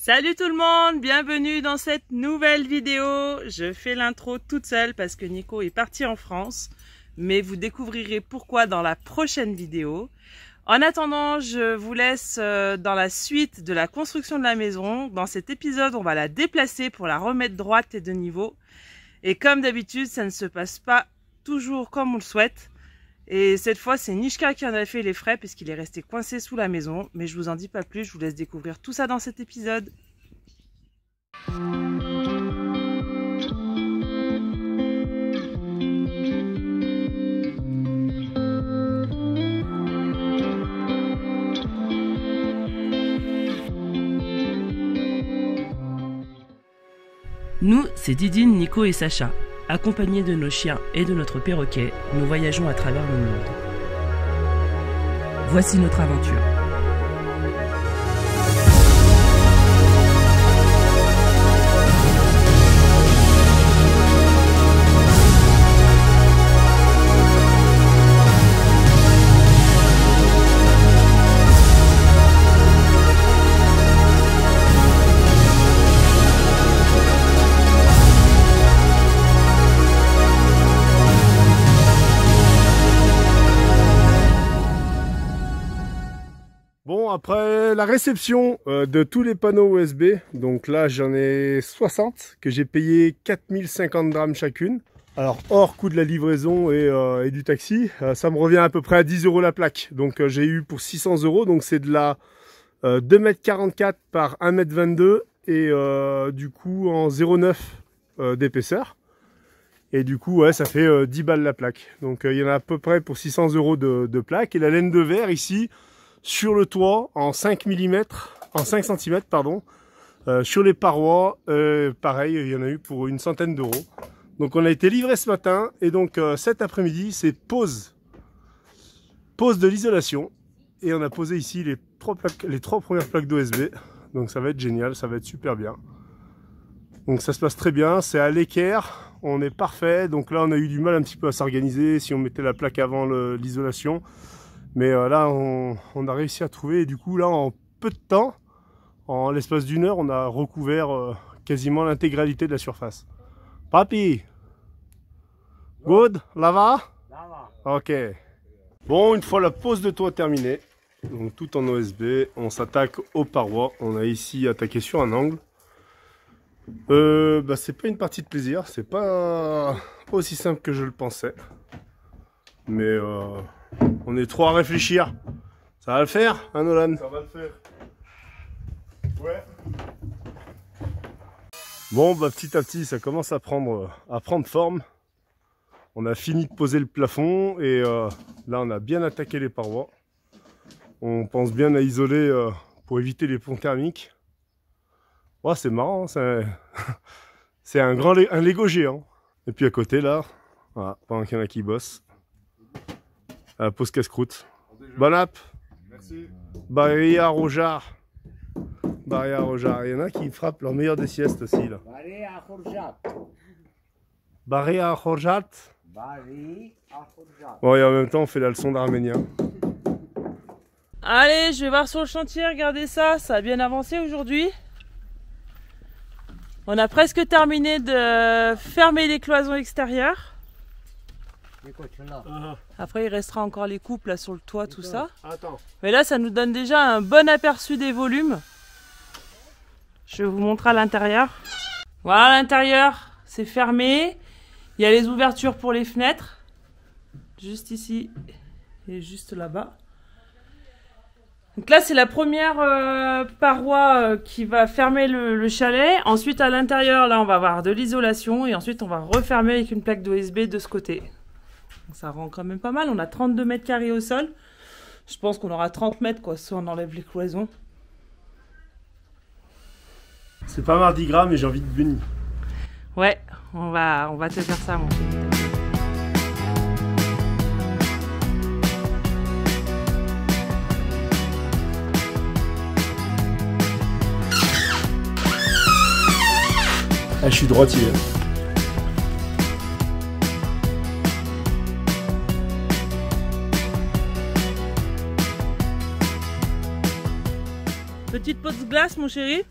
Salut tout le monde, bienvenue dans cette nouvelle vidéo. Je fais l'intro toute seule parce que Nico est parti en France, mais vous découvrirez pourquoi dans la prochaine vidéo. En attendant, je vous laisse dans la suite de la construction de la maison. Dans cet épisode, on va la déplacer pour la remettre droite et de niveau. Et comme d'habitude, ça ne se passe pas toujours comme on le souhaite. Et cette fois, c'est Nishka qui en a fait les frais puisqu'il est resté coincé sous la maison. Mais je vous en dis pas plus, je vous laisse découvrir tout ça dans cet épisode. Nous, c'est Didine, Nico et Sacha. Accompagnés de nos chiens et de notre perroquet, nous voyageons à travers le monde. Voici notre aventure. Bon, après la réception de tous les panneaux USB, donc là j'en ai 60 que j'ai payé 4050 drams chacune. Alors hors coût de la livraison et du taxi, ça me revient à peu près à 10 € la plaque. Donc j'ai eu pour 600 €, donc c'est de la 2,44 m par 1,22 m et du coup en 0,9 d'épaisseur. Et du coup ouais, ça fait 10 balles la plaque. Donc il y en a à peu près pour 600 € de plaque. Et la laine de verre ici, sur le toit en 5 cm pardon, sur les parois, pareil, il y en a eu pour une centaine d'euros. Donc on a été livré ce matin et donc cet après-midi c'est pose de l'isolation et on a posé ici les trois premières plaques d'OSB. Donc ça va être génial, ça va être super bien. Donc ça se passe très bien, c'est à l'équerre, on est parfait. Donc là on a eu du mal un petit peu à s'organiser si on mettait la plaque avant l'isolation. Mais là, on a réussi à trouver et du coup, là, en peu de temps, en l'espace d'une heure, on a recouvert quasiment l'intégralité de la surface. Papi, good, là va? Ok. Bon, une fois la pose de toit terminée, donc tout en OSB, on s'attaque aux parois. On a ici attaqué sur un angle. C'est pas une partie de plaisir, c'est pas aussi simple que je le pensais. Mais on est trop à réfléchir. Ça va le faire, hein Nolan? Ça va le faire. Ouais. Bon, petit à petit, ça commence à prendre forme. On a fini de poser le plafond et là, on a bien attaqué les parois. On pense bien à isoler pour éviter les ponts thermiques. Ouais, c'est marrant, c'est un Lego géant. Et puis à côté, là, voilà, pendant qu'il y en a qui bossent. Pause casse-croûte. Bon app. Merci. Barilla Rojar. Barilla Rojar. Il y en a qui frappent leur meilleur des siestes aussi là. Barilla Rojar. Barilla Rojar. Bon, et en même temps on fait la leçon d'arménien. Allez, je vais voir sur le chantier, regardez ça, ça a bien avancé aujourd'hui. On a presque terminé de fermer les cloisons extérieures. Après il restera encore les coupes là sur le toit, tout ça. Mais là ça nous donne déjà un bon aperçu des volumes. Je vais vous montrer à l'intérieur. Voilà, à l'intérieur c'est fermé. Il y a les ouvertures pour les fenêtres. Juste ici et juste là-bas. Donc là c'est la première paroi qui va fermer le chalet. Ensuite à l'intérieur là on va avoir de l'isolation. Et ensuite on va refermer avec une plaque d'OSB de ce côté. Ça rend quand même pas mal, on a 32 mètres carrés au sol. Je pense qu'on aura 30 mètres quoi, si on enlève les cloisons. C'est pas Mardi Gras mais j'ai envie de bunny. Ouais, on va te faire ça mon chéri. Ah, je suis droitier. Petite pause glace, mon chéri.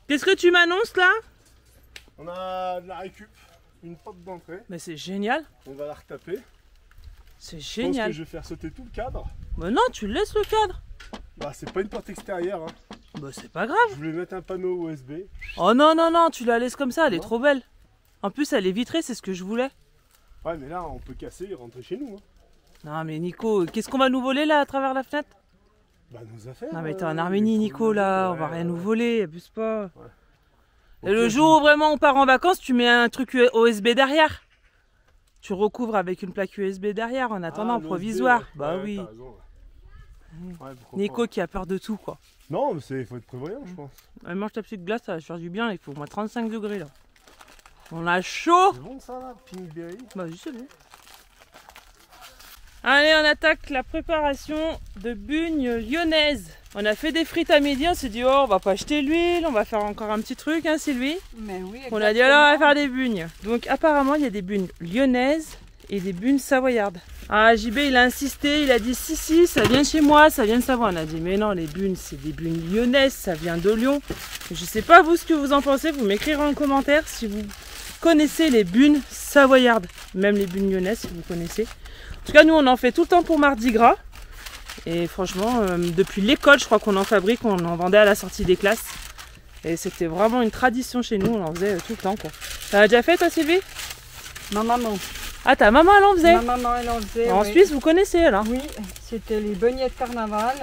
Qu'est-ce que tu m'annonces là? On a de la récup, une porte d'entrée. Mais c'est génial. On va la retaper. C'est génial. Je pense que je vais faire sauter tout le cadre. Bah non, tu laisses le cadre. Bah c'est pas une porte extérieure. Hein. Bah c'est pas grave. Je voulais mettre un panneau USB. Oh non, non, non, tu la laisses comme ça, elle est trop belle. En plus elle est vitrée, c'est ce que je voulais. Ouais mais là on peut casser et rentrer chez nous. Hein. Non mais Nico, qu'est-ce qu'on va nous voler là à travers la fenêtre? Bah nos affaires. Non mais t'es en Arménie Nico là, on va rien nous voler, abuse pas. Ouais. Et le jour où vraiment on part en vacances, tu mets un truc USB derrière. Tu recouvres avec une plaque USB derrière en attendant, provisoire. USB, bah oui. Nico qui a peur de tout quoi. Non mais il faut être prévoyant je pense. Mange ta petite glace, ça va faire du bien, il faut au moins 35 degrés là. On a chaud. C'est bon ça là, Pinkberry? Bah oui c'est bon. Allez, on attaque la préparation de bugnes lyonnaises. On a fait des frites à midi, on s'est dit oh on va pas acheter l'huile, on va faire encore un petit truc hein Sylvie. Mais oui, on a dit alors on va faire des bugnes. Donc apparemment il y a des bugnes lyonnaises et des bugnes savoyardes. Ah JB il a insisté, il a dit si ça vient de chez moi, ça vient de Savoie. On a dit mais non les bugnes c'est des bugnes lyonnaises, ça vient de Lyon. Je sais pas vous ce que vous en pensez, vous m'écrirez en commentaire si vous connaissez les bugnes savoyardes. Même les bugnes lyonnaises si vous connaissez. En tout cas nous on en fait tout le temps pour Mardi Gras. Et franchement depuis l'école je crois qu'on en fabrique, on en vendait à la sortie des classes. Et c'était vraiment une tradition chez nous, on en faisait tout le temps quoi. T'en as déjà fait toi Sylvie? Ma maman. Ah ta maman elle en faisait? Ma maman elle en faisait. En Suisse vous connaissez alors? Oui, c'était les beignets de carnaval.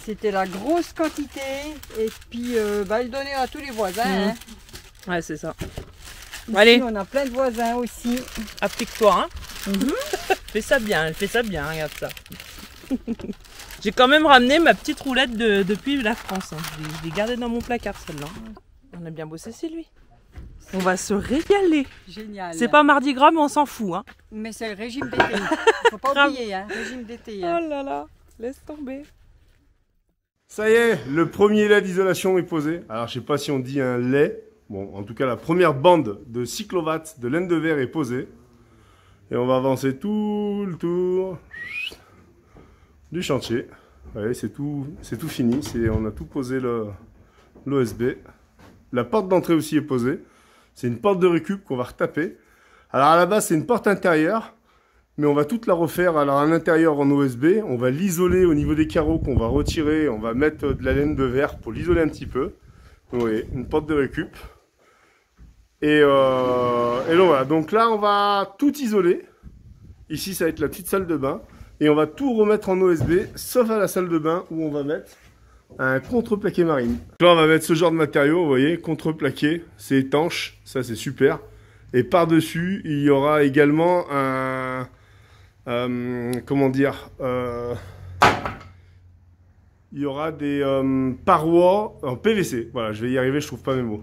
C'était la grosse quantité et puis elle donnait à tous les voisins. Hein. Ouais c'est ça. Ici, allez. On a plein de voisins aussi. Applique-toi hein. Fais ça bien, elle fait ça bien, regarde ça. J'ai quand même ramené ma petite roulette depuis la France. Hein. Je l'ai gardée dans mon placard celle-là. On a bien bossé Sylvie. On va se régaler. Génial. C'est pas Mardi Gras mais on s'en fout. Hein. Mais c'est le régime d'été. Faut pas oublier, hein. Régime d'été. Hein. Oh là là, laisse tomber. Ça y est, le premier lait d'isolation est posé. Alors je sais pas si on dit un lait. Bon, en tout cas la première bande de cyclowatts de laine de verre est posée. Et on va avancer tout le tour du chantier. Ouais, c'est tout fini. On a tout posé l'OSB. La porte d'entrée aussi est posée. C'est une porte de récup qu'on va retaper. Alors à la base c'est une porte intérieure. Mais on va toute la refaire alors à l'intérieur en OSB. On va l'isoler au niveau des carreaux qu'on va retirer. On va mettre de la laine de verre pour l'isoler un petit peu. Vous voyez, une porte de récup. Et donc voilà, donc là on va tout isoler. Ici ça va être la petite salle de bain. Et on va tout remettre en OSB, sauf à la salle de bain où on va mettre un contreplaqué marine. Là on va mettre ce genre de matériau, vous voyez, contreplaqué, c'est étanche, ça c'est super. Et par-dessus, il y aura également un... comment dire il y aura des parois en PVC. Voilà, je vais y arriver, je trouve pas mes mots.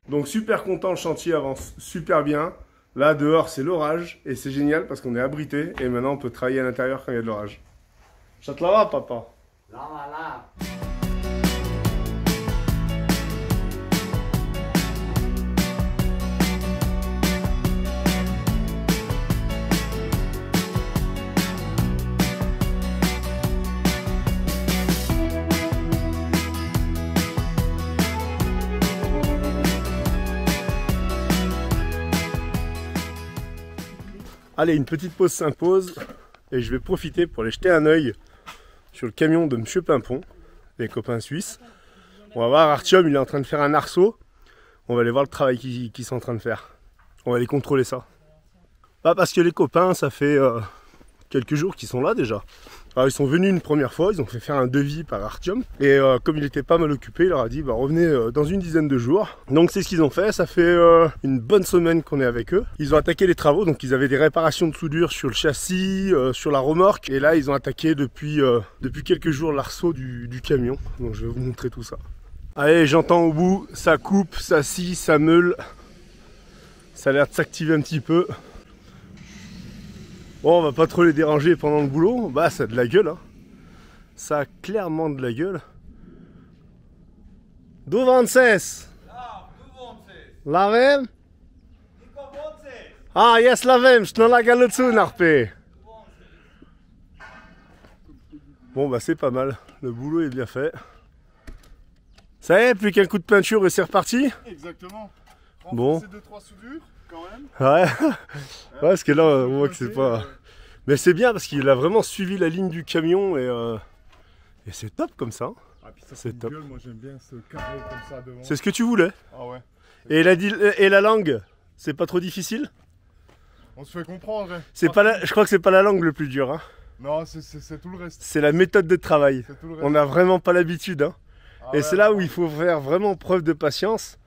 Donc super content, le chantier avance super bien. Là dehors c'est l'orage et c'est génial parce qu'on est abrité et maintenant on peut travailler à l'intérieur quand il y a de l'orage. Ça te la va papa? Là. Allez, une petite pause s'impose et je vais profiter pour aller jeter un œil sur le camion de Monsieur Pimpon, les copains suisses. On va voir Artyom, il est en train de faire un arceau. On va aller voir le travail qu'ils sont en train de faire. On va aller contrôler ça. Bah parce que les copains, ça fait quelques jours qu'ils sont là déjà. Alors ils sont venus une première fois, ils ont fait faire un devis par Artyom. Et comme il était pas mal occupé, il leur a dit bah, revenez dans une dizaine de jours. Donc c'est ce qu'ils ont fait, ça fait une bonne semaine qu'on est avec eux. Ils ont attaqué les travaux, donc ils avaient des réparations de soudure sur le châssis, sur la remorque. Et là ils ont attaqué depuis quelques jours l'arceau du camion. Donc je vais vous montrer tout ça. Allez, j'entends au bout, ça coupe, ça scie, ça meule. Ça a l'air de s'activer un petit peu. Bon, on va pas trop les déranger pendant le boulot. Bah, ça a de la gueule. Hein. Ça a clairement de la gueule. D'où Vances? La même? Ah, yes, la même. Je t'en la gale dessous, Narpé. Bon, bah, c'est pas mal. Le boulot est bien fait. Ça y est, plus qu'un coup de peinture et c'est reparti. Exactement. Bon. C'est 2-3 soudures quand même. Ouais. Ouais, parce que là, on voit que c'est pas... Mais c'est bien parce qu'il a vraiment suivi la ligne du camion et c'est top comme ça. Ah, puis ça, c'est top. Gueule, moi j'aime bien ce carré comme ça devant. C'est ce que tu voulais. Ah ouais. Et la langue, c'est pas trop difficile? On se fait comprendre. Hein. Je crois que c'est pas la langue le plus dur. Hein. Non, c'est tout le reste. C'est la méthode de travail. On n'a vraiment pas l'habitude. Hein. Ah et ouais, c'est là où il faut faire vraiment preuve de patience.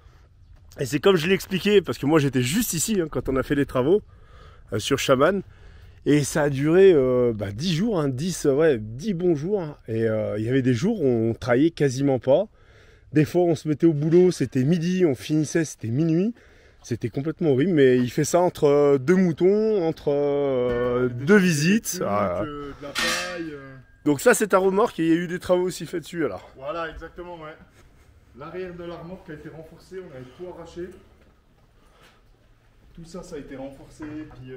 Et c'est comme je l'ai expliqué, parce que moi j'étais juste ici hein, quand on a fait les travaux sur Chaman. Et ça a duré 10 jours, hein, 10 bons jours. Hein. Et il y avait des jours où on travaillait quasiment pas. Des fois on se mettait au boulot, c'était midi, on finissait, c'était minuit. C'était complètement horrible, mais il fait ça entre 2 moutons, entre 2 visites. De la paille, Donc ça c'est un remorque et il y a eu des travaux aussi faits dessus alors. Voilà, exactement, ouais. L'arrière de la remorque a été renforcé, on avait tout arraché. Tout ça, ça a été renforcé, puis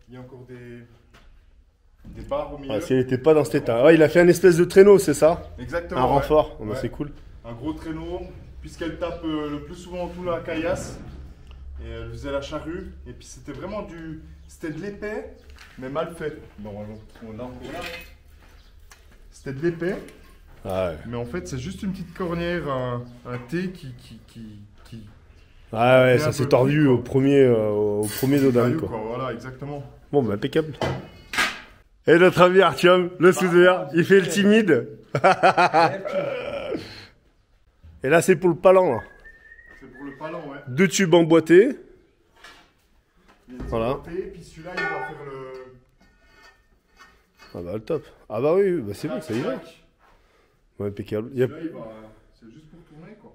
il y a encore des barres au milieu. Ah, s'il n'était pas dans cet état. Ouais, il a fait un espèce de traîneau, c'est ça? Exactement. Un renfort, ouais. C'est cool. Un gros traîneau, puisqu'elle tape le plus souvent tout la caillasse. Et elle faisait la charrue. Et puis c'était vraiment c'était de l'épais, mais mal fait. Normalement, on l'a encore là. C'était de l'épais. Ah ouais. Mais en fait, c'est juste une petite cornière, un T qui ah ouais, ça s'est tordu au premier dodane, quoi. Voilà, exactement. Bon, bah impeccable. Et notre ami Artyom, le soudeur, il fait le timide. Et là, c'est pour le palan, là. C'est pour le palan, ouais. 2 tubes emboîtés. Voilà. Puis celui-là, il va faire le... Ah bah le top. Ah bah oui, bah c'est bon, ça y va. Ouais, impeccable. Celui-là, c'est juste pour tourner, quoi.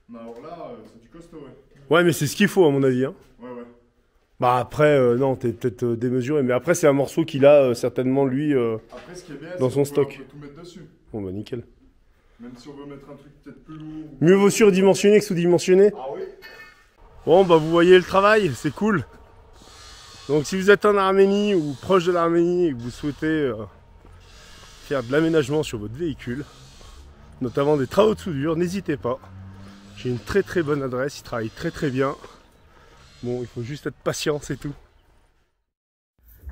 Mais alors là, c'est du costaud, ouais. Ouais, mais c'est ce qu'il faut, à mon avis. Hein. Ouais. Bah après, non, t'es peut-être démesuré. Mais après, c'est un morceau qu'il a certainement, lui, après, ce qui est bien, dans son stock. On peut tout mettre dessus. Bon bah nickel. Même si on veut mettre un truc peut-être plus lourd. Mieux vaut surdimensionner que sous-dimensionner. Ah oui. Bon bah vous voyez le travail, c'est cool. Donc si vous êtes en Arménie ou proche de l'Arménie et que vous souhaitez faire de l'aménagement sur votre véhicule, notamment des travaux de soudure, n'hésitez pas. J'ai une très très bonne adresse, il travaille très très bien. Bon, il faut juste être patient, c'est tout.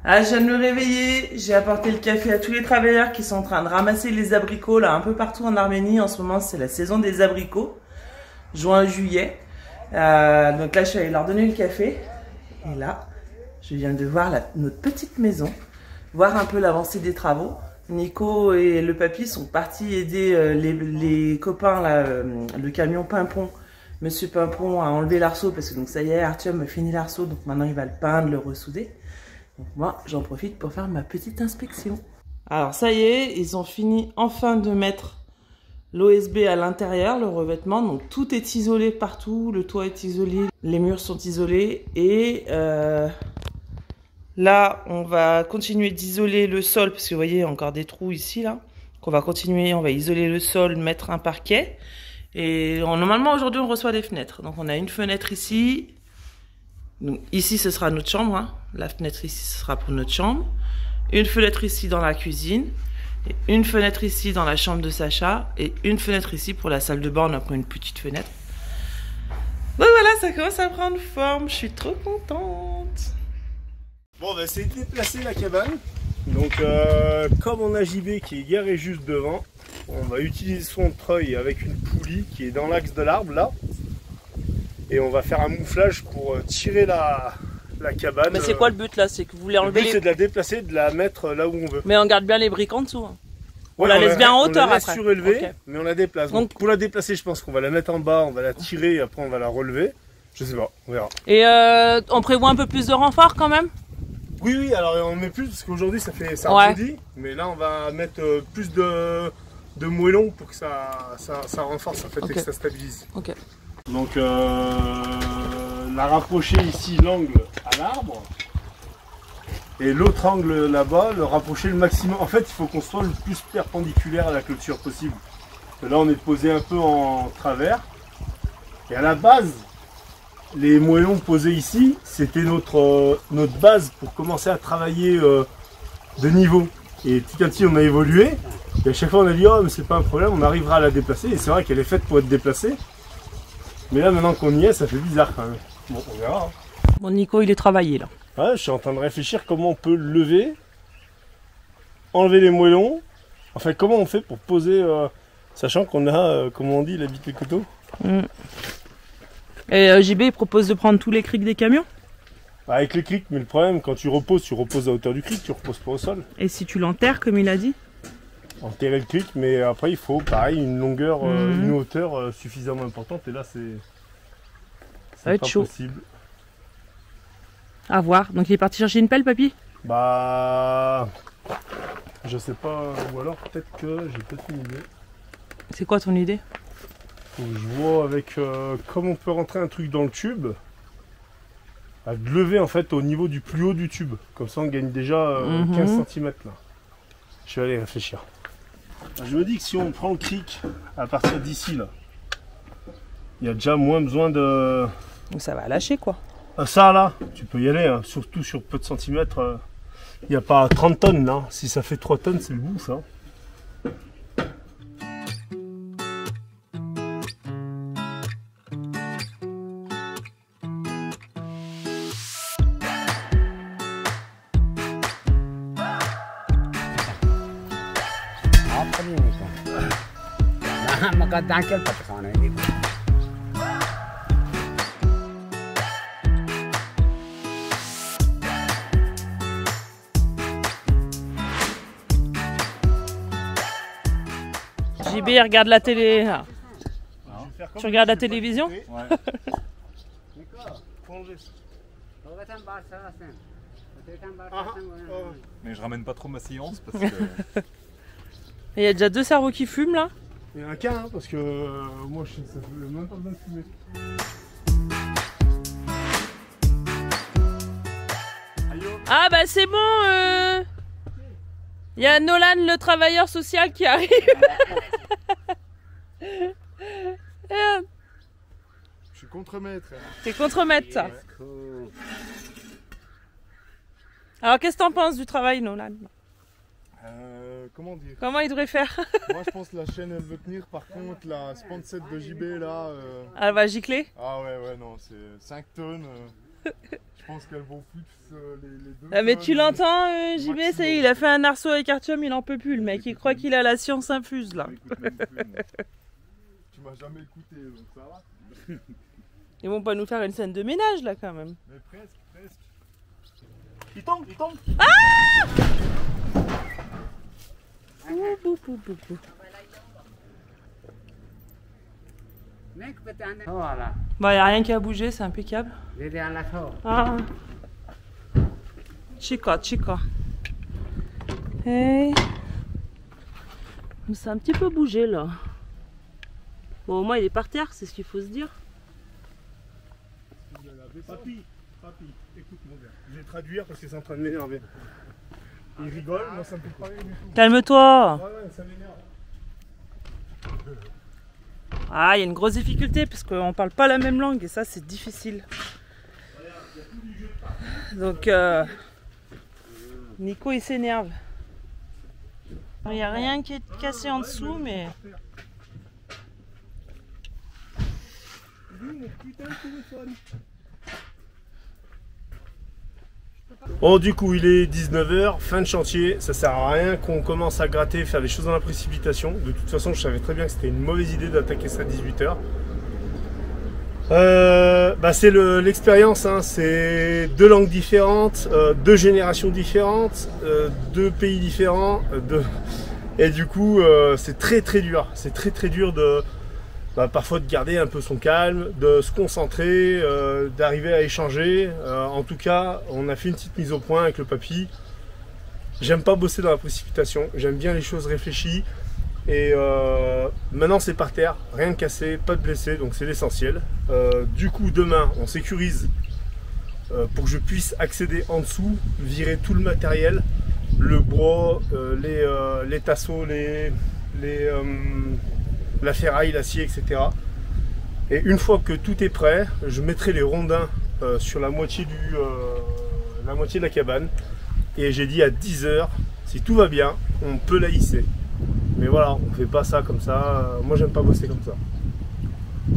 Ah, je viens de me réveiller, j'ai apporté le café à tous les travailleurs qui sont en train de ramasser les abricots là un peu partout en Arménie. En ce moment, c'est la saison des abricots, juin-juillet. Donc là, je suis allée leur donner le café. Et là, je viens de voir notre petite maison, voir un peu l'avancée des travaux. Nico et le papy sont partis aider les copains, là, le camion Pimpon. Monsieur Pimpon a enlevé l'arceau parce que donc ça y est, Artyom a fini l'arceau, donc maintenant il va le peindre, le ressouder. Donc moi, j'en profite pour faire ma petite inspection. Alors ça y est, ils ont fini enfin de mettre l'OSB à l'intérieur, le revêtement. Donc tout est isolé partout, le toit est isolé, les murs sont isolés. Et là, on va continuer d'isoler le sol, parce que vous voyez, il y a encore des trous ici, là. Donc on va continuer, on va isoler le sol, mettre un parquet. Et normalement, aujourd'hui, on reçoit des fenêtres. Donc on a une fenêtre ici. Donc ici, ce sera notre chambre. Hein. La fenêtre ici, ce sera pour notre chambre. Une fenêtre ici dans la cuisine. Et une fenêtre ici dans la chambre de Sacha. Et une fenêtre ici pour la salle de bain. On a pris une petite fenêtre. Donc voilà, ça commence à prendre forme. Je suis trop contente. Bon, bah, c'est déplacé la cabane. Donc, comme on a JB qui est garé juste devant, on va utiliser son treuil avec une poulie qui est dans l'axe de l'arbre là. Et on va faire un mouflage pour tirer la cabane. Mais c'est quoi le but là? C'est que vous voulez enlever le but, c'est de la déplacer, de la mettre là où on veut. Mais on garde bien les briques en dessous. Hein. Ouais, on la laisse bien en hauteur après. On la laisse surélevée, okay. Mais on la déplace. Donc pour la déplacer, je pense qu'on va la mettre en bas, on va la tirer et après on va la relever. Je sais pas, on verra. Et on prévoit un peu plus de renfort quand même? Oui, alors on met plus parce qu'aujourd'hui ça rebondit. Mais là on va mettre plus de moellons pour que ça renforce en fait, et que ça stabilise. Okay. Donc la rapprocher ici l'angle à l'arbre et l'autre angle là-bas, le rapprocher le maximum. En fait, il faut qu'on soit le plus perpendiculaire à la clôture possible. Là, on est posé un peu en travers. Et à la base, les moellons posés ici, c'était notre base pour commencer à travailler de niveau. Et petit à petit, on a évolué. Et à chaque fois on a dit oh mais c'est pas un problème, on arrivera à la déplacer. Et c'est vrai qu'elle est faite pour être déplacée. Mais là maintenant qu'on y est, ça fait bizarre quand même. Bon, on verra. Bon, Nico il est travaillé là. Ouais, je suis en train de réfléchir comment on peut lever, enlever les moellons. Enfin comment on fait pour poser, sachant qu'on a, comme on dit, l'habitude le couteau. Et JB il propose de prendre tous les crics des camions. Avec les crics, mais le problème quand tu reposes à hauteur du cric, tu reposes pas au sol. Et si tu l'enterres comme il a dit? Enterrer le cric, mais après il faut pareil une longueur, une hauteur suffisamment importante et là c'est ça va être chaud. Possible. À voir. Donc il est parti chercher une pelle, papy? Bah je sais pas, ou alors peut-être que j'ai peut-être une idée. C'est quoi ton idée? Faut que je vois avec comment on peut rentrer un truc dans le tube. À lever en fait au niveau du plus haut du tube. Comme ça on gagne déjà 15 cm là. Je vais aller réfléchir. Je me dis que si on prend le cric à partir d'ici là, il y a déjà moins besoin de... Donc ça va lâcher quoi. Ça là, tu peux y aller, hein. Surtout sur peu de centimètres. Il n'y a pas 30 tonnes là. Si ça fait 3 tonnes, c'est le bout ça. JB regarde la télé. Tu regardes la télévision? Ouais. Mais je ramène pas trop ma séance parce que... Il y a déjà 2 cerveaux qui fument là. Il y en a qu'un hein, parce que moi ça fait même pas besoin de fumer. Ah bah c'est bon. Il y a Nolan le travailleur social qui arrive. Je suis contremaître. T'es contremaître ça. Alors qu'est-ce que t'en penses du travail Nolan? Comment dire? Comment il devrait faire? Moi je pense que la chaîne elle veut tenir, par contre la Span7 de JB là... Elle va gicler? Ah ouais non, c'est 5 tonnes. Je pense qu'elles vont plus les 2 ah, mais tonnes, tu l'entends JB, ça y est, il a fait un arceau avec Artyom, il en peut plus le mec, il croit qu'il a la science infuse là. Tu m'as jamais écouté donc ça va. Ils vont pas nous faire une scène de ménage là quand même. Mais presque. Il tombe. Ah! Bah y a rien qui a bougé, c'est impeccable. Ah. Chica. Hey. Ça a un petit peu bougé là. Bon au moins il est par terre, c'est ce qu'il faut se dire. Papy, écoute mon gars, je vais traduire parce que c'est en train de m'énerver. Il rigole, moi ça me fait pas rire du tout. Calme-toi. Ouais, ça m'énerve. Ah, il y a une grosse difficulté parce qu'on parle pas la même langue et ça c'est difficile. Donc Nico il s'énerve. Il n'y a rien qui est cassé en dessous mais... Bon du coup il est 19 h, fin de chantier, ça sert à rien qu'on commence à gratter, faire des choses dans la précipitation. De toute façon je savais très bien que c'était une mauvaise idée d'attaquer ça à 18 h. C'est l'expérience, hein. C'est 2 langues différentes, 2 générations différentes, 2 pays différents, et du coup c'est très dur. C'est très dur de... parfois de garder un peu son calme, de se concentrer, d'arriver à échanger. En tout cas, on a fait une petite mise au point avec le papy. J'aime pas bosser dans la précipitation, j'aime bien les choses réfléchies. Et maintenant c'est par terre, rien de cassé, pas de blessé, donc c'est l'essentiel. Du coup demain on sécurise pour que je puisse accéder en dessous, virer tout le matériel, le bois, les tasseaux, la ferraille, l'acier, etc. Et une fois que tout est prêt, je mettrai les rondins sur la moitié de la cabane. Et j'ai dit à 10 h, si tout va bien, on peut la hisser. Mais voilà, on fait pas ça comme ça. Moi j'aime pas bosser comme ça.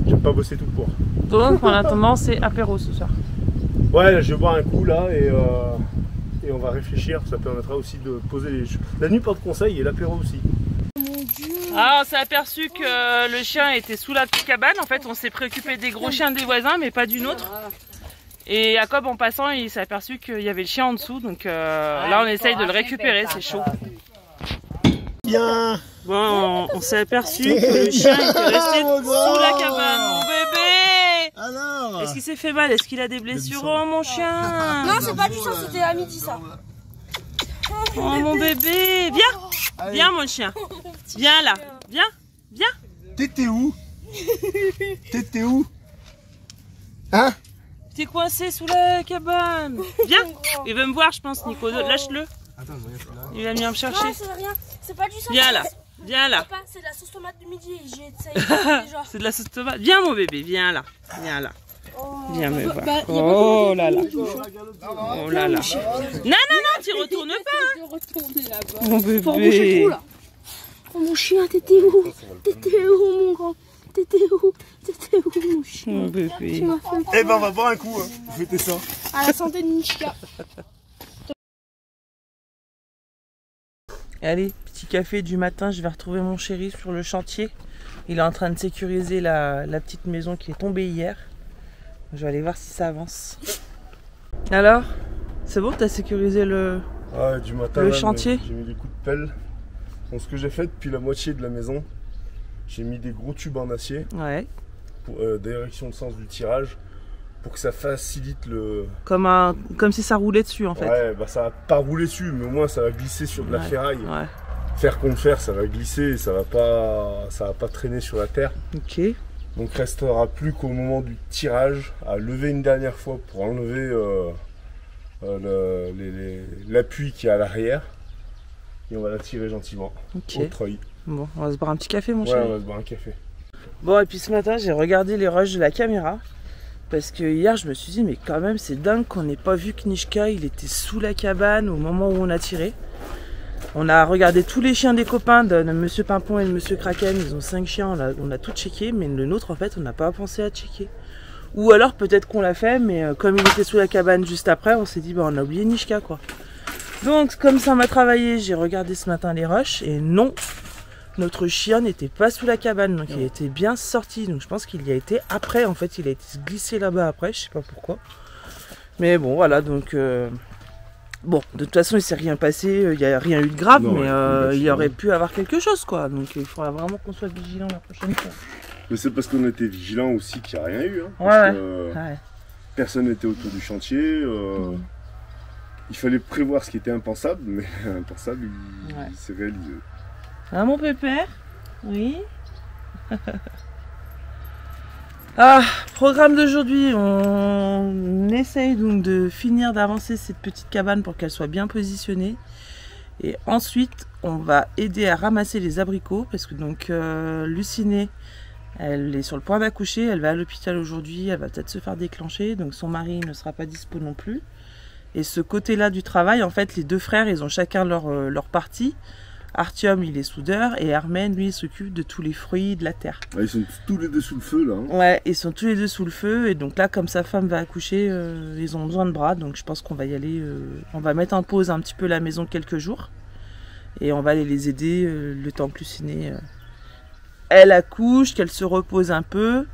J'aime pas bosser tout court. Donc en attendant c'est apéro ce soir. Ouais, je vais boire un coup là et on va réfléchir. Ça permettra aussi de poser les... La nuit porte conseil et l'apéro aussi. Ah, on s'est aperçu que le chien était sous la cabane. En fait, on s'est préoccupé des gros chiens des voisins, mais pas du nôtre. Et Jacob, en passant, il s'est aperçu qu'il y avait le chien en dessous. Donc là, on essaye de le récupérer. C'est chaud. Bien. Bon, on s'est aperçu que le chien était resté sous la cabane. Mon bébé! Alors, est-ce qu'il s'est fait mal? Est-ce qu'il a des blessures? Oh, mon chien! Non, c'est pas du sang, c'était à midi ça. Oh, mon bébé! Viens! Viens, mon chien! Viens là! Viens! Viens! t'étais où? T'étais où? Hein? T'es coincé sous la cabane! Viens! Il veut me voir, je pense, Nico. Lâche-le! Il va venir me chercher. Non, c'est rien, c'est pas du sang. Viens là! Viens là! Papa, c'est de la sauce tomate du midi. Ça y est, déjà. C'est de la sauce tomate. Viens, mon bébé, viens là! Viens là! Viens me voir. Bah, Oh là là! Oh là là! Non, non, non, tu retournes pas! Mon bébé! Oh mon chien, t'étais où? T'étais où mon grand? T'étais où? T'étais où mon chien? Mon bébé! Eh ben on va boire un coup, hein. Fêtez ça. À la santé de Nishka. Allez, petit café du matin, je vais retrouver mon chéri sur le chantier. Il est en train de sécuriser la petite maison qui est tombée hier. Je vais aller voir si ça avance. Alors, c'est bon, t'as sécurisé le Du matin, le là, chantier? J'ai mis des coups de pelle. Donc ce que j'ai fait depuis la moitié de la maison, j'ai mis des gros tubes en acier Ouais. pour direction de sens du tirage pour que ça facilite le... Comme si ça roulait dessus en fait. Ouais, bah ça va pas rouler dessus, mais au moins ça va glisser sur de la ferraille. Ouais. Fer contre fer, ça va glisser et ça va pas traîner sur la terre. Ok. Donc restera plus qu'au moment du tirage à lever une dernière fois pour enlever l'appui qui est à l'arrière. Et on va la tirer gentiment. Ok. Au treuil. Bon, on va se boire un petit café mon Ouais, chéri. on va se boire un café. Bon, et puis ce matin, j'ai regardé les rushs de la caméra. Parce que hier, je me suis dit, mais quand même, c'est dingue qu'on n'ait pas vu Knishka. Il était sous la cabane au moment où on a tiré. On a regardé tous les chiens des copains de Monsieur Pimpon et de Monsieur Kraken. Ils ont 5 chiens, on a tout checké. Mais le nôtre, en fait, on n'a pas pensé à checker. Ou alors, peut-être qu'on l'a fait, mais comme il était sous la cabane juste après, on s'est dit, bah, on a oublié Nishka, quoi. Donc, comme ça m'a travaillé, j'ai regardé ce matin les rushs. Et non, notre chien n'était pas sous la cabane. Donc, il était bien sorti. Donc, je pense qu'il y a été après. En fait, il a été glissé là-bas après. Je sais pas pourquoi. Mais bon, voilà. Donc, bon, de toute façon, il s'est rien passé. Il n'y a rien eu de grave. Non, mais il y aurait pu avoir quelque chose, quoi. Donc, il faudra vraiment qu'on soit vigilant la prochaine fois. Mais c'est parce qu'on était vigilants aussi qu'il n'y a rien eu. Hein, Ouais, parce que personne n'était autour du chantier. Il fallait prévoir ce qui était impensable, mais impensable, il s'est réalisé. Ah, mon pépère? Oui. Ah, programme d'aujourd'hui, on essaye donc de finir d'avancer cette petite cabane pour qu'elle soit bien positionnée. Et ensuite, on va aider à ramasser les abricots parce que donc Lucinée, elle est sur le point d'accoucher, elle va à l'hôpital aujourd'hui, elle va peut-être se faire déclencher, donc son mari ne sera pas dispo non plus. Et ce côté-là du travail, en fait, les deux frères, ils ont chacun leur partie. Artyom, il est soudeur, et Armen, lui, il s'occupe de tous les fruits de la terre. Ah, ils sont tous les deux sous le feu, là. Hein. Ouais, ils sont tous les deux sous le feu, et donc là, comme sa femme va accoucher, ils ont besoin de bras, donc je pense qu'on va y aller. On va mettre en pause un petit peu la maison quelques jours, et on va aller les aider le temps que Lucinée, elle accouche, qu'elle se repose un peu.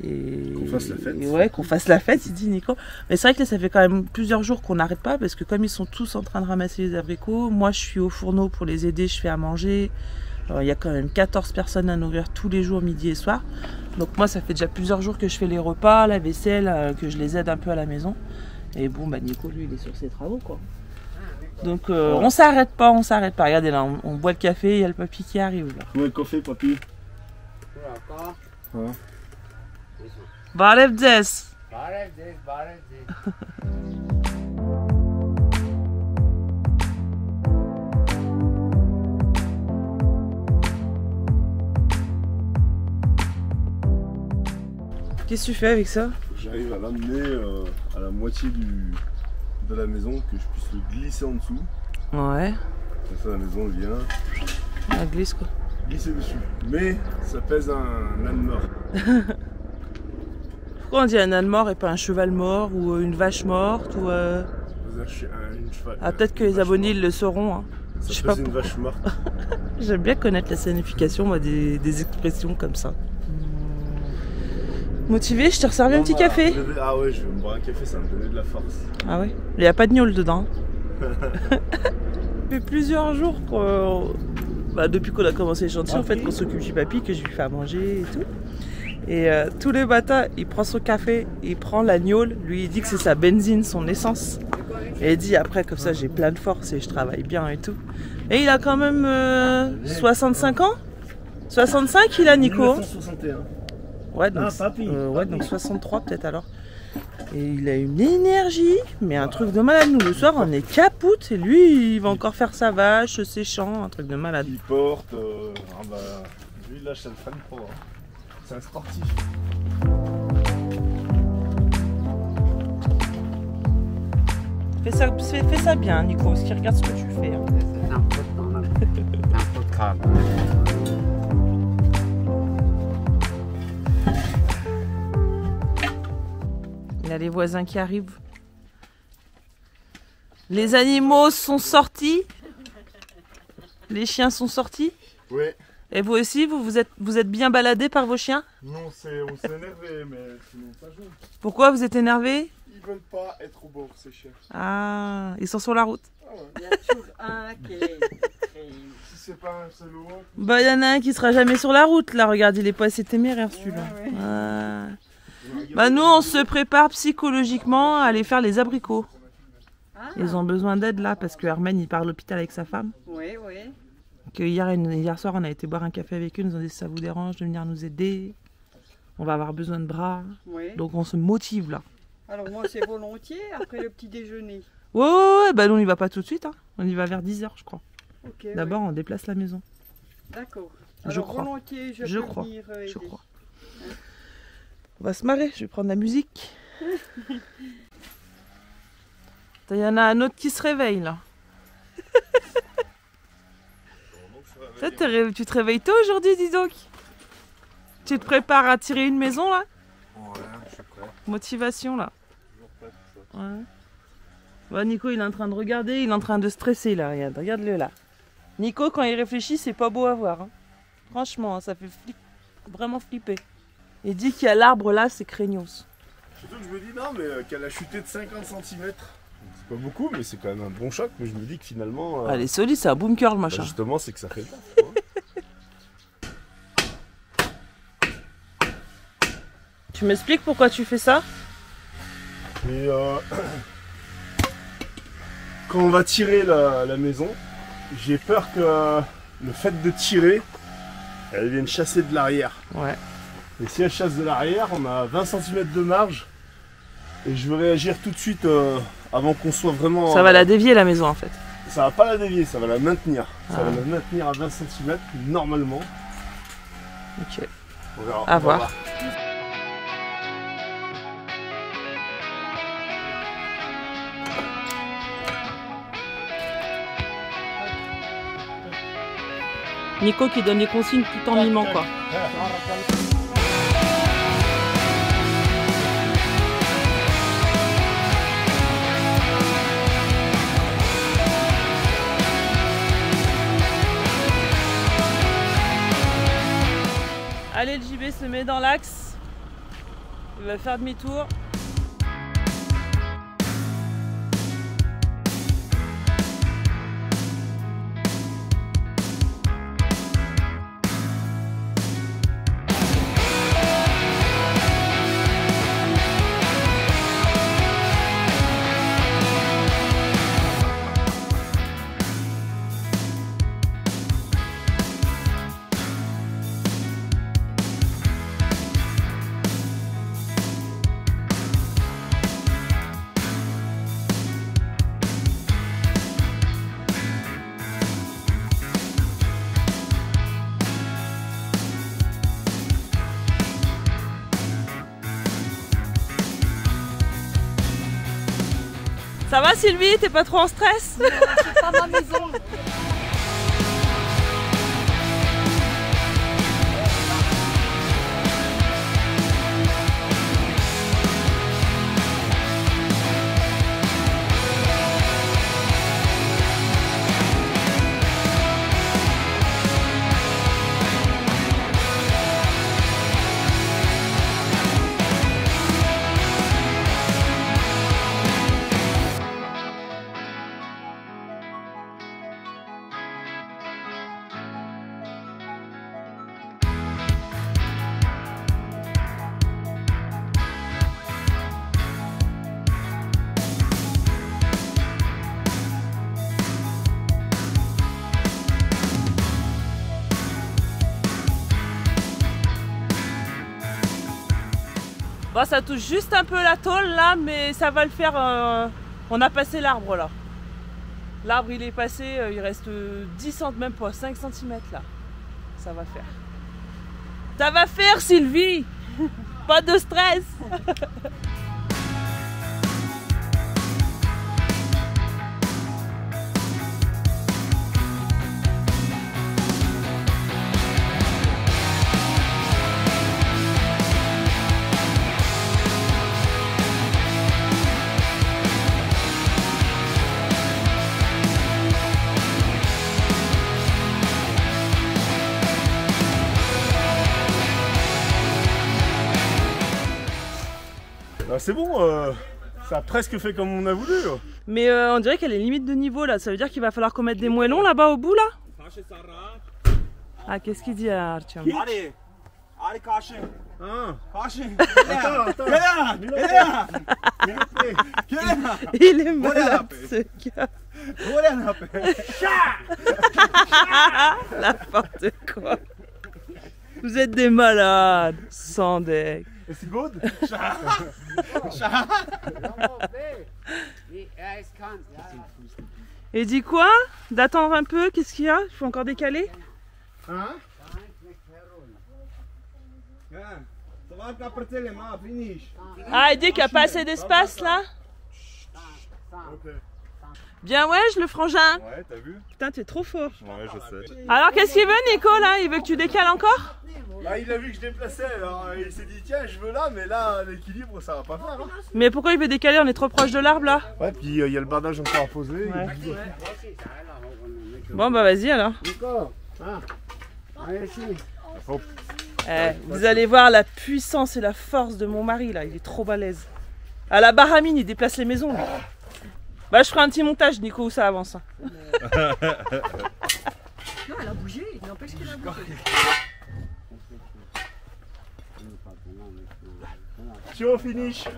Et qu'on fasse la fête. Ouais, qu'on fasse la fête, il dit Nico. Mais c'est vrai que là, ça fait quand même plusieurs jours qu'on n'arrête pas parce que comme ils sont tous en train de ramasser les abricots, moi je suis au fourneau pour les aider, je fais à manger. Alors, il y a quand même 14 personnes à nourrir tous les jours, midi et soir. Donc moi, ça fait déjà plusieurs jours que je fais les repas, la vaisselle, que je les aide un peu à la maison. Et bon, bah Nico, lui, il est sur ses travaux, quoi. Donc on s'arrête pas, on s'arrête pas. Regardez là, on boit le café, il y a le papy qui arrive. Là. Où est le café, papy? Ouais. Barevdes. Qu'est-ce que tu fais avec ça? J'arrive à l'amener à la moitié de la maison, que je puisse le glisser en dessous. Ouais. Comme ça la maison vient. Elle glisse quoi. glisser dessus. Mais ça pèse un âne mort. Pourquoi on dit un âne mort et pas un cheval mort ou une vache morte ou Ah, peut-être que les abonnés le sauront. Hein. Ça pèse une vache morte. J'aime bien connaître la signification moi, des expressions comme ça. Motivé, je t'ai resservi un petit café. Ah ouais, je vais me boire un café, ça va me donner de la force. Ah ouais. Il n'y a pas de gnôle dedans. Ça fait plusieurs jours depuis qu'on a commencé les chantiers, en fait, qu'on s'occupe du papy, que je lui fais à manger et tout. Et tous les matins, il prend son café, il prend la gnôle, lui il dit que c'est sa benzine, son essence. Et il dit après, comme ça j'ai plein de force et je travaille bien et tout. Et il a quand même 65 ans. 65 il a, Nico. 1961. Ouais, donc 63 peut-être alors. Et il a une énergie, mais un truc de malade. Nous le soir on est capoute et lui il va encore faire sa vache, ses champs, un truc de malade. Il porte, lui là ça le freine pas. C'est un sportif. Fais ça bien Nico, parce qu'il regarde ce que tu fais. Hein. C'est un peu de crâne. Il y a les voisins qui arrivent. Les animaux sont sortis. Les chiens sont sortis. Oui. Et vous aussi, vous êtes bien baladés par vos chiens? Non, on s'est énervé, mais sinon ça joue. Pourquoi vous êtes énervés? Ils veulent pas être au bord, ces chiens. Ah, ils sont sur la route. Ah ouais. Il y a toujours un qui est... Si c'est pas un seul ou autre. Bah, il y en a un qui sera jamais sur la route, là. Regarde, il est pas assez téméraire, celui-là. Ouais, ouais. Ah. Bah, nous, on se prépare psychologiquement à aller faire les abricots. Ah, Ils ont besoin d'aide, là, parce que Armen, il part à l'hôpital avec sa femme. oui, oui. Que hier soir, on a été boire un café avec eux. Ils nous ont dit si ça vous dérange de venir nous aider. On va avoir besoin de bras. Oui. Donc, on se motive, là. Alors moi c'est volontiers après le petit déjeuner. Ouais, bah, nous, on y va pas tout de suite. Hein. On y va vers 10h, je crois. Ok. D'abord, on déplace la maison. D'accord. Je Alors, crois. volontiers, Je peux crois. venir, Je aider. crois. On va se marrer, je vais prendre la musique. Il y en a un autre qui se réveille là. Tu te réveilles tôt aujourd'hui, dis donc. Tu te prépares à tirer une maison là? Ouais, je suis prêt. Motivation là. Toujours prêt pour ça. Ouais. Bah, Nico il est en train de regarder, il est en train de stresser là, regarde-le là. Nico quand il réfléchit c'est pas beau à voir. Hein. Franchement, ça fait vraiment flipper. Il dit qu'il y a l'arbre là, c'est craignos. Surtout que je me dis non mais qu'elle a chuté de 50 cm. C'est pas beaucoup mais c'est quand même un bon choc, mais je me dis que finalement... Elle est solide, c'est un boom curl machin. Bah justement c'est que ça fait taf. Tu m'expliques pourquoi tu fais ça? Et quand on va tirer la maison, j'ai peur que le fait de tirer, elle vienne chasser de l'arrière. Ouais. Et si elle chasse de l'arrière, on a 20 cm de marge. Et je veux réagir tout de suite avant qu'on soit vraiment... Ça va la dévier la maison en fait. Ça va pas la dévier, ça va la maintenir. Ça Ah. va la maintenir à 20 cm normalement. Ok. On verra. À On va voir. Nico qui donne les consignes tout en mimant quoi. Allez, le JB se met dans l'axe. Il va faire demi-tour. Ça va Sylvie, t'es pas trop en stress? C'est pas ma maison. Bon, ça touche juste un peu la tôle là, mais ça va le faire. On a passé l'arbre là. L'arbre il est passé, il reste 10 cm, même pas 5 cm là. Ça va faire. Ça va faire, Sylvie. Pas de stress. C'est bon, ça a presque fait comme on a voulu. Mais on dirait qu'elle est limite de niveau là. Ça veut dire qu'il va falloir qu'on mette des moellons là-bas au bout là. Ah, qu'est-ce qu'il dit à Artyom? Il est malade ce gars. N'importe quoi. Vous êtes des malades, sans deck. It's good? Et dis quoi? D'attendre un peu? Qu'est-ce qu'il y a? Il faut encore décaler? Hein? Ah, il dit qu'il n'y a pas assez d'espace là? Bien ouais, le frangin. Ouais, t'as vu? Putain, t'es trop fort. Ouais, je sais. Alors qu'est-ce qu'il veut Nico là? Il veut que tu décales encore? Bah, il a vu que je déplaçais, alors il s'est dit tiens je veux là, mais là l'équilibre ça va pas faire. Hein. Mais pourquoi il veut décaler? On est trop proche de l'arbre là. Ouais, puis il y a le bardage encore à poser. Ouais. Bon bah vas-y alors. Vous allez voir la puissance et la force de mon mari là, il est trop balèze. À la Bahamine, il déplace les maisons. Lui. Bah je ferai un petit montage Nico où ça avance. Hein. Non, elle a bougé, il n'empêche qu'elle a bougé. Tu es au finish. Ça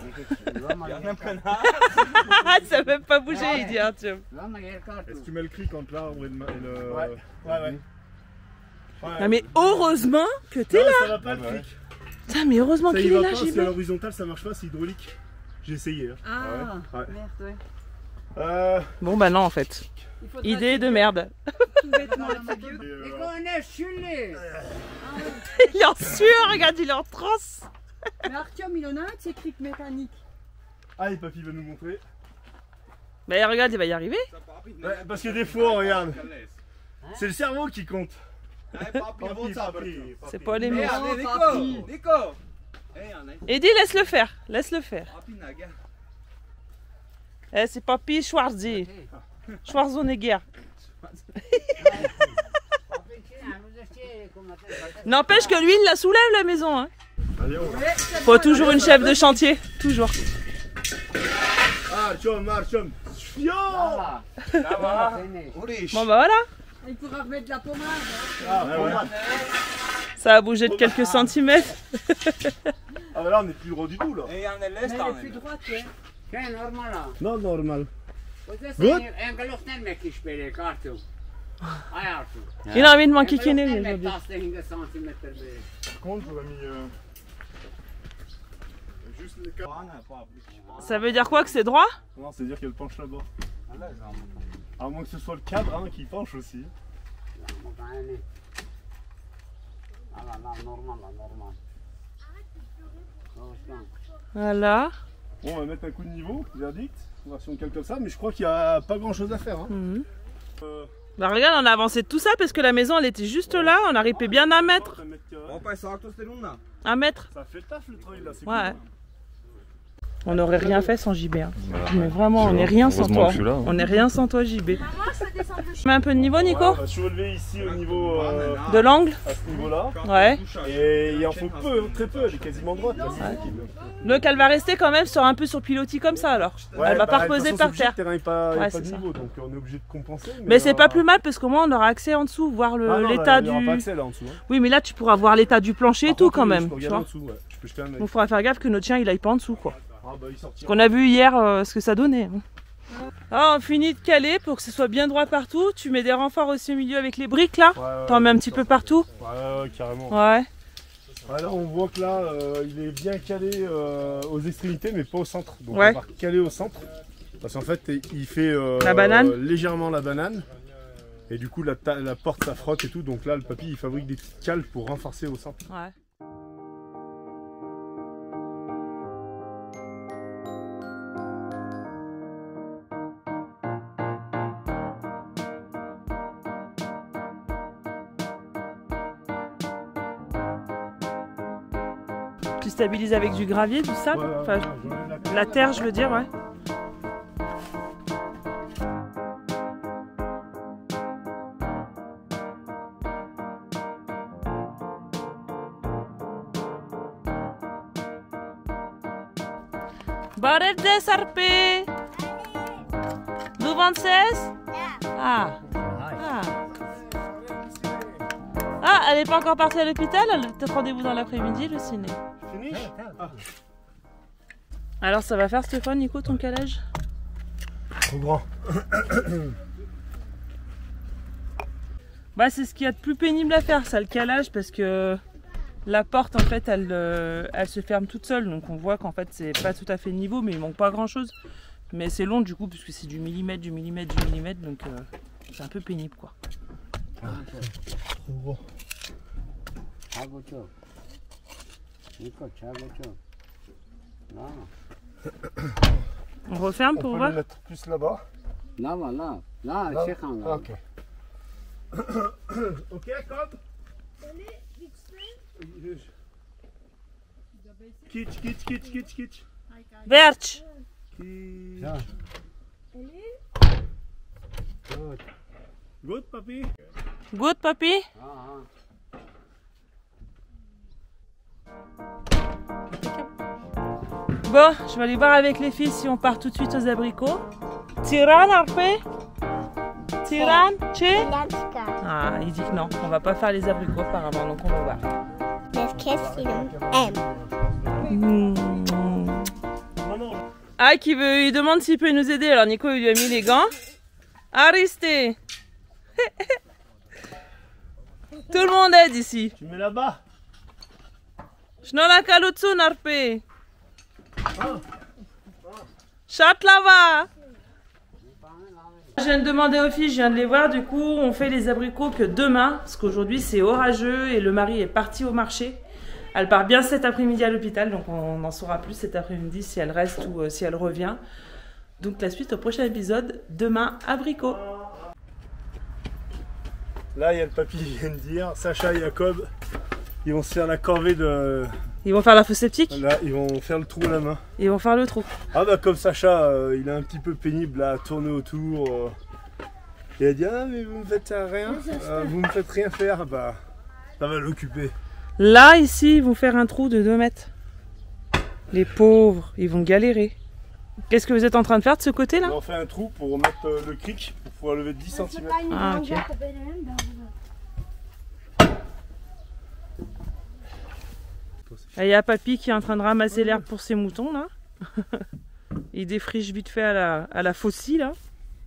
veut même pas bouger, il dit Artyom. Est-ce que tu mets le cri quand l'arbre et le... Ouais. Non mais heureusement que t'es là. Ça va pas le cric. Putain mais heureusement qu'il est là, Si JB. à l'horizontale ça marche pas, c'est hydraulique. J'ai essayé. Hein. Ah, ouais. merde, ouais. Bon bah non en fait. Idée de merde. Tout bêtement, le vieux. Il est en sueur, regarde, il est en transe. Mais Artyom, il en a un de ces crics mécaniques. Allez, papy va nous montrer. Bah regarde, il va y arriver. Ouais, parce que des fois, regarde, c'est le cerveau qui compte. C'est pas les muscles. Nico. Eddie, laisse-le faire, laisse-le faire. Eh, c'est Papy Schwarzy. Schwarzenegger. N'empêche que lui, il la soulève la maison. Hein. Allez, on va. Faut toujours une chef de chantier, toujours. Artyom. Bon bah voilà. Il pourra remettre de la pommade. Ouais. Ça a bougé de quelques centimètres. Ah bah là, on n'est plus droit du tout là. Mais elle est plus droite, ouais. Non, normal. Il a envie de m'enquiquiner lui aujourd'hui. Par contre, j'aurais mis... juste les cadres. Ça veut dire quoi que c'est droit? Non, c'est dire qu'elle penche là-bas. À moins que ce soit le cadre hein, qui penche aussi. Voilà. Bon, on va mettre un coup de niveau, verdict. On va voir si on cale comme ça, mais je crois qu'il n'y a pas grand chose à faire. Hein. Bah regarde, on a avancé tout ça parce que la maison elle était juste là, on arrivait bien à mettre. Un mètre. Ça fait le taf le travail là, c'est Ouais. cool. On n'aurait rien fait sans JB. Hein. Mais vraiment, on n'est rien sans toi. On n'est rien sans toi, JB. Tu mets un peu de niveau, Nico? Ouais, on va surlever ici au niveau De l'angle? à ce niveau-là. Ouais. Et il en faut peu, très peu, elle est quasiment droite. Là, Donc elle va rester quand même un peu sur pilotis comme ça alors. ouais, Elle va pas de toute reposer façon, par c'est obligé, terre. le terrain n'est pas, Ouais, pas c'est de ça. niveau, donc on est obligé de compenser. Mais c'est pas plus mal parce qu'au moins on aura accès en dessous, voir l'état du... Il n'y aura pas accès là en dessous. Hein. Oui mais là tu pourras voir l'état du plancher et Par tout contre, quand oui, même. Je peux Tu regarder en vois. dessous, ouais. Je peux jeter un œil. Donc faudra faire gaffe que notre chien il aille pas en dessous quoi. Ah bah il sortira. Qu'on a vu hier ce que ça donnait. Ah, on finit de caler pour que ce soit bien droit partout. Tu mets des renforts aussi au milieu avec les briques là. Ouais, T'en mets un petit peu partout. Ouais, carrément. Ouais. Alors on voit que là, il est bien calé aux extrémités, mais pas au centre. Donc ouais. on va caler au centre. Parce qu'en fait, il fait la banane. Légèrement la banane. Et du coup, la porte, ça frotte et tout. Donc là, le papy, il fabrique des petites cales pour renforcer au centre. Ouais. Tu stabilises avec du gravier, du sable, Ouais, enfin, la terre, je veux dire, ouais. Baret de sarpe. Du 26? Ah. Ah. Ah, elle n'est pas encore partie à l'hôpital, elle te rendez-vous dans l'après-midi, le ciné. Fini? Ah. Alors ça va faire Stéphane, Nico, ton calage? Trop grand. Bah c'est ce qu'il y a de plus pénible à faire, ça, le calage, parce que la porte en fait elle se ferme toute seule, donc on voit qu'en fait c'est pas tout à fait niveau, mais il manque pas grand chose. Mais c'est long du coup, puisque c'est du millimètre, donc c'est un peu pénible quoi. Ah, trop gros. On referme pour voir? On peut le mettre plus là-bas. Non, c'est quand même. Ok. Ok, comme. Kitsch. Verge. Good, papy. Good, papy. Bon, je vais aller voir avec les filles si on part tout de suite aux abricots. Tiran, Arpé? Tiran, Che? Ah, il dit que non, on va pas faire les abricots apparemment, donc on va voir. Ah, il demande s'il peut nous aider. Alors Nico, il lui a mis les gants. Aristé. Tout le monde aide ici. Tu mets là-bas. Shnona kalutsu narpe. Chat là-bas. Je viens de demander aux filles, je viens de les voir, du coup on fait les abricots que demain, parce qu'aujourd'hui c'est orageux et le mari est parti au marché. Elle part bien cet après-midi à l'hôpital, donc on en saura plus cet après-midi si elle reste ou si elle revient. Donc la suite au prochain épisode, demain, abricots. Là il y a le papy qui vient de dire, Sacha et Jacob, ils vont se faire la corvée de... Ils vont faire la fosse septique? Là, ils vont faire le trou à la main. Ils vont faire le trou. Ah bah comme Sacha, il est un petit peu pénible à tourner autour. Il a dit, ah mais vous me faites rien, vous me faites rien faire, bah ça va l'occuper. Là, ici, ils vont faire un trou de 2 mètres. Les pauvres, ils vont galérer. Qu'est-ce que vous êtes en train de faire de ce côté-là? On fait un trou pour mettre le cric, pour pouvoir lever de 10 cm. Ah ok. Il y a papy qui est en train de ramasser l'herbe pour ses moutons là. Il défriche vite fait à la faucille là.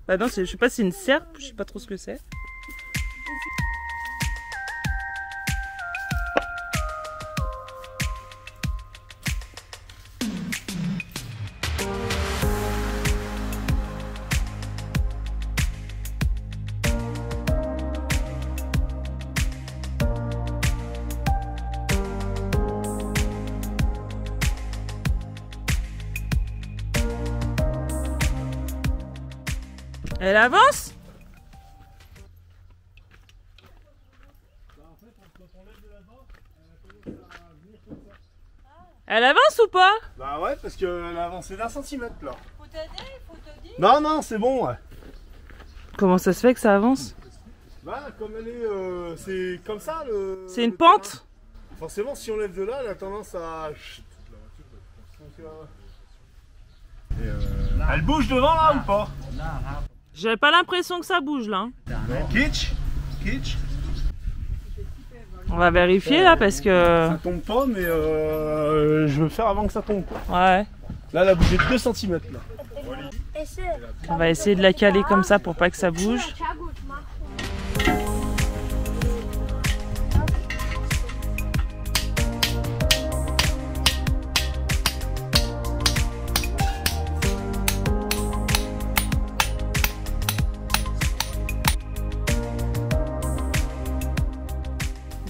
Bah non, je sais pas si c'est une serpe, je sais pas trop ce que c'est. Elle avance? Elle avance ou pas? Bah ouais, parce qu'elle a avancé d'1 centimètre là. Faut t'aider, faut te dire. Non, c'est bon, ouais. Comment ça se fait que ça avance? Bah comme elle est, c'est comme ça le... C'est une pente? Forcément, si on lève de là, elle a tendance à... Elle bouge devant là ou pas? J'avais pas l'impression que ça bouge là. Kitsch. On va vérifier là parce que... Ça tombe pas, mais je veux faire avant que ça tombe quoi. Ouais. Là, elle a bougé de 2 cm là. On va essayer de la caler comme ça pour pas que ça bouge.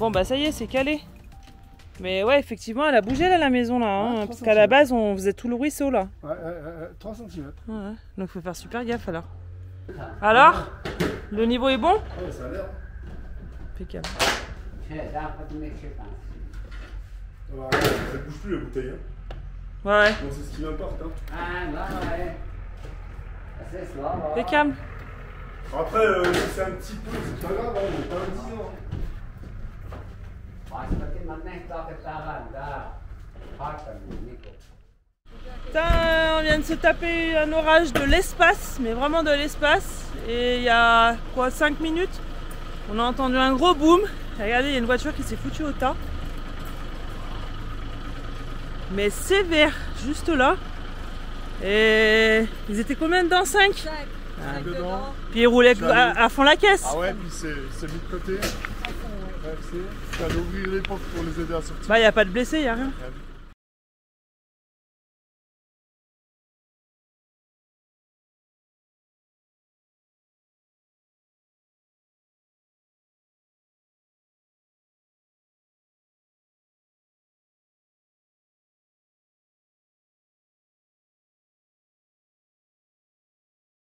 Bon bah ça y est, c'est calé. Mais ouais, effectivement, elle a bougé là la maison là, hein, parce qu'à la base on faisait tout le ruisseau là. Ouais, 3 cm. Ouais, donc faut faire super gaffe alors. Alors, le niveau est bon? Ouais, ça a l'air. Impeccable. Ça bouge plus la bouteille. Hein. Ouais. Bon, c'est ce qui m'importe. Hein. Impeccable. Après, c'est un petit peu, c'est pas grave, hein, on est pas à 10 ans. Putain, on vient de se taper un orage de l'espace, mais vraiment de l'espace. Et il y a quoi, 5 minutes, on a entendu un gros boom. Regardez, il y a une voiture qui s'est foutue au tas. Mais sévère, juste là. Et ils étaient combien dedans? 5? 5 dedans. Puis ils roulaient à fond la caisse. Ah ouais, puis c'est mis de côté. Tu vas ouvrir les portes pour les aider à sortir. Bah, il n'y a pas de blessés, il n'y a rien.